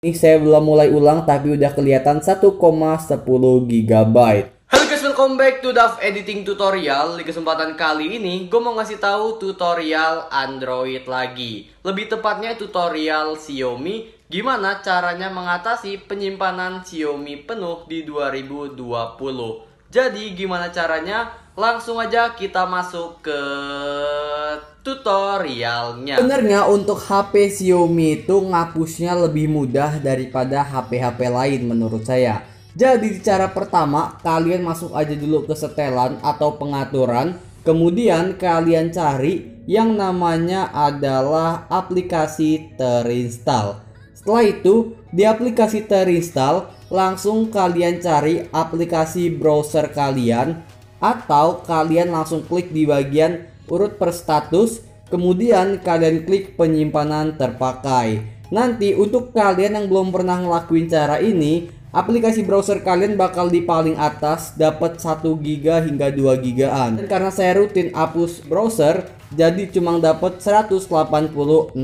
Ini saya belum mulai ulang tapi udah kelihatan 1,10 GB. Halo guys, welcome back to Dav Editing Tutorial. Di kesempatan kali ini gue mau ngasih tahu tutorial Android lagi. Lebih tepatnya tutorial Xiaomi, gimana caranya mengatasi penyimpanan Xiaomi penuh di 2020. Jadi gimana caranya? Langsung aja kita masuk ke tutorialnya. Sebenarnya untuk HP Xiaomi itu ngapusnya lebih mudah daripada HP-HP lain menurut saya. Jadi cara pertama, kalian masuk aja dulu ke setelan atau pengaturan. Kemudian kalian cari yang namanya adalah aplikasi terinstall. Setelah itu di aplikasi terinstall, langsung kalian cari aplikasi browser kalian, atau kalian langsung klik di bagian urut per status, kemudian kalian klik penyimpanan terpakai. Nanti untuk kalian yang belum pernah ngelakuin cara ini, aplikasi browser kalian bakal di paling atas dapat 1 GB hingga 2 GB-an. Dan karena saya rutin hapus browser, jadi cuma dapat 186.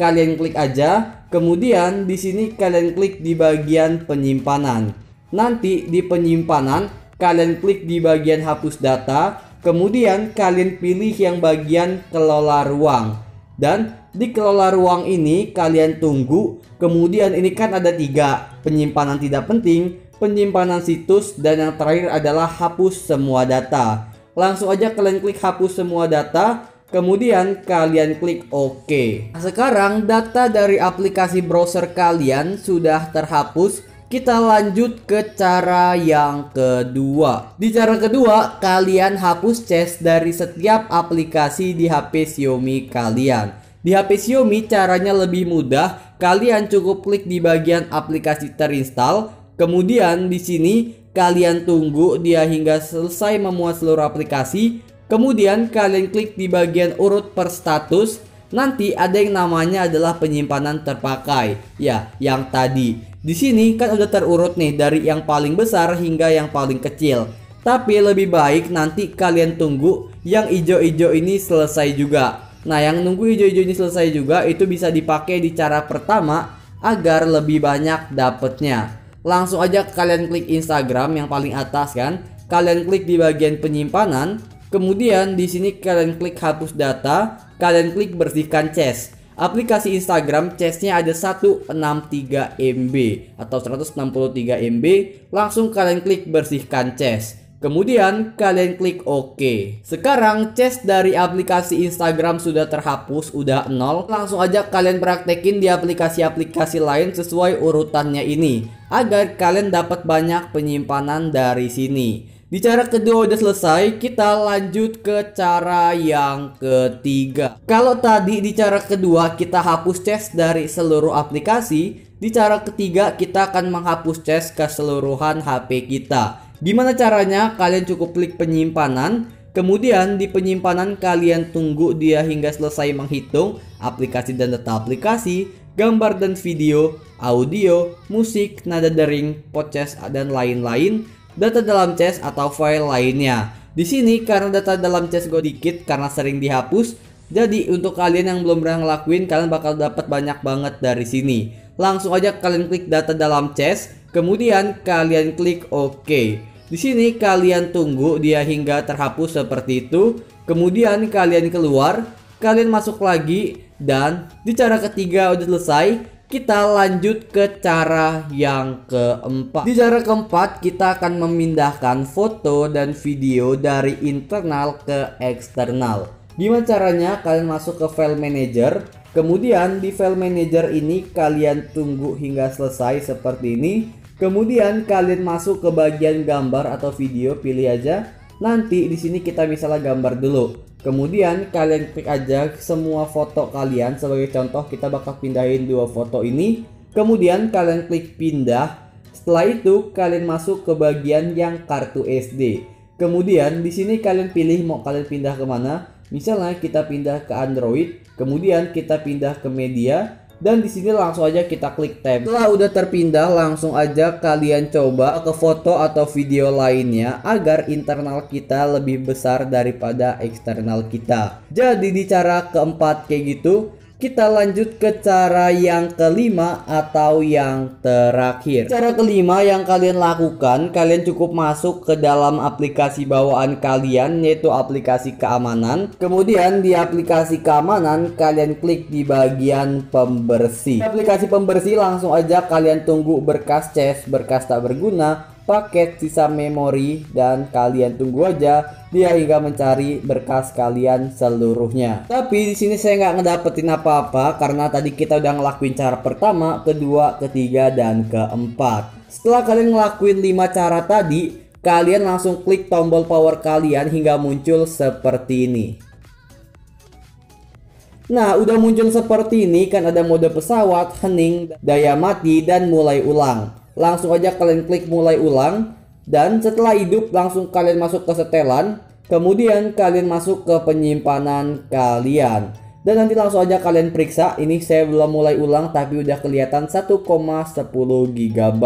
Kalian klik aja, kemudian di sini kalian klik di bagian penyimpanan. Nanti di penyimpanan kalian klik di bagian hapus data, kemudian kalian pilih yang bagian kelola ruang. Dan di kelola ruang ini kalian tunggu, kemudian ini kan ada 3, penyimpanan tidak penting, penyimpanan situs, dan yang terakhir adalah hapus semua data. Langsung aja kalian klik hapus semua data, kemudian kalian klik OK. Sekarang data dari aplikasi browser kalian sudah terhapus. Kita lanjut ke cara yang kedua. Di cara kedua, kalian hapus cache dari setiap aplikasi di HP Xiaomi kalian. Di HP Xiaomi caranya lebih mudah. Kalian cukup klik di bagian aplikasi terinstall. Kemudian di sini kalian tunggu dia hingga selesai memuat seluruh aplikasi. Kemudian kalian klik di bagian urut per status. Nanti ada yang namanya adalah penyimpanan terpakai. Ya, yang tadi. Di sini kan udah terurut nih dari yang paling besar hingga yang paling kecil. Tapi lebih baik nanti kalian tunggu yang hijau-hijau ini selesai juga. Nah, yang nunggu hijau-hijau ini selesai juga itu bisa dipakai di cara pertama agar lebih banyak dapetnya. Langsung aja kalian klik Instagram yang paling atas kan. Kalian klik di bagian penyimpanan. Kemudian di sini kalian klik hapus data. Kalian klik bersihkan cache. Aplikasi Instagram cache-nya ada 163 MB atau 163 MB. Langsung kalian klik bersihkan cache. Kemudian kalian klik OK. Sekarang cache dari aplikasi Instagram sudah terhapus, udah 0. Langsung aja kalian praktekin di aplikasi-aplikasi lain sesuai urutannya ini agar kalian dapat banyak penyimpanan dari sini. Di cara kedua udah selesai, kita lanjut ke cara yang ketiga. Kalau tadi di cara kedua kita hapus cache dari seluruh aplikasi, di cara ketiga kita akan menghapus cache keseluruhan HP kita. Gimana caranya? Kalian cukup klik penyimpanan, kemudian di penyimpanan kalian tunggu dia hingga selesai menghitung aplikasi dan data aplikasi, gambar dan video, audio, musik, nada dering, podcast, dan lain-lain. Data dalam cache atau file lainnya. Di sini karena data dalam cache gue dikit karena sering dihapus, jadi untuk kalian yang belum pernah ngelakuin, kalian bakal dapat banyak banget dari sini. Langsung aja kalian klik data dalam cache, kemudian kalian klik OK. Di sini kalian tunggu dia hingga terhapus seperti itu. Kemudian kalian keluar, kalian masuk lagi, dan di cara ketiga udah selesai. Kita lanjut ke cara yang keempat. Di cara keempat kita akan memindahkan foto dan video dari internal ke eksternal. Gimana caranya? Kalian masuk ke file manager. Kemudian di file manager ini kalian tunggu hingga selesai seperti ini. Kemudian kalian masuk ke bagian gambar atau video, pilih aja. Nanti di sini kita misalnya gambar dulu. Kemudian kalian klik aja semua foto kalian. Sebagai contoh kita bakal pindahin 2 foto ini. Kemudian kalian klik pindah. Setelah itu kalian masuk ke bagian yang kartu SD. Kemudian di sini kalian pilih mau kalian pindah kemana. Misalnya kita pindah ke Android. Kemudian kita pindah ke media. Dan di sini langsung aja kita klik tab. Setelah udah terpindah, langsung aja kalian coba ke foto atau video lainnya agar internal kita lebih besar daripada eksternal kita. Jadi di cara keempat kayak gitu, Kita lanjut ke cara yang kelima atau yang terakhir. Cara kelima yang kalian lakukan, kalian cukup masuk ke dalam aplikasi bawaan kalian, yaitu aplikasi keamanan. Kemudian di aplikasi keamanan kalian klik di bagian pembersih. Di aplikasi pembersih langsung aja kalian tunggu berkas cache, berkas tak berguna, paket, sisa memori, dan kalian tunggu aja dia hingga mencari berkas kalian seluruhnya. Tapi di sini saya nggak ngedapetin apa-apa karena tadi kita udah ngelakuin cara pertama, kedua, ketiga, dan keempat. Setelah kalian ngelakuin 5 cara tadi, kalian langsung klik tombol power kalian hingga muncul seperti ini. Nah, udah muncul seperti ini kan, ada mode pesawat, hening, daya mati, dan mulai ulang. Langsung aja kalian klik mulai ulang, dan setelah hidup langsung kalian masuk ke setelan, kemudian kalian masuk ke penyimpanan kalian, dan nanti langsung aja kalian periksa. Ini saya belum mulai ulang tapi udah kelihatan 1,10 GB.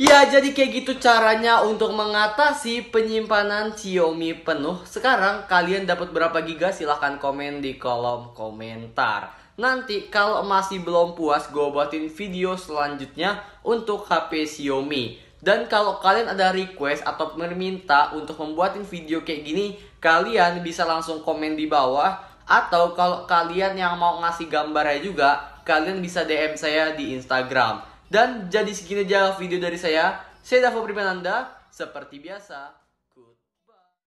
Ya, jadi kayak gitu caranya untuk mengatasi penyimpanan Xiaomi penuh. Sekarang kalian dapat berapa giga? Silahkan komen di kolom komentar. Nanti kalau masih belum puas, gue buatin video selanjutnya untuk HP Xiaomi. Dan kalau kalian ada request atau meminta untuk membuatin video kayak gini, kalian bisa langsung komen di bawah. Atau kalau kalian yang mau ngasih gambarnya juga, kalian bisa DM saya di Instagram. Dan jadi segini aja video dari saya. Saya Davo Primananda, seperti biasa.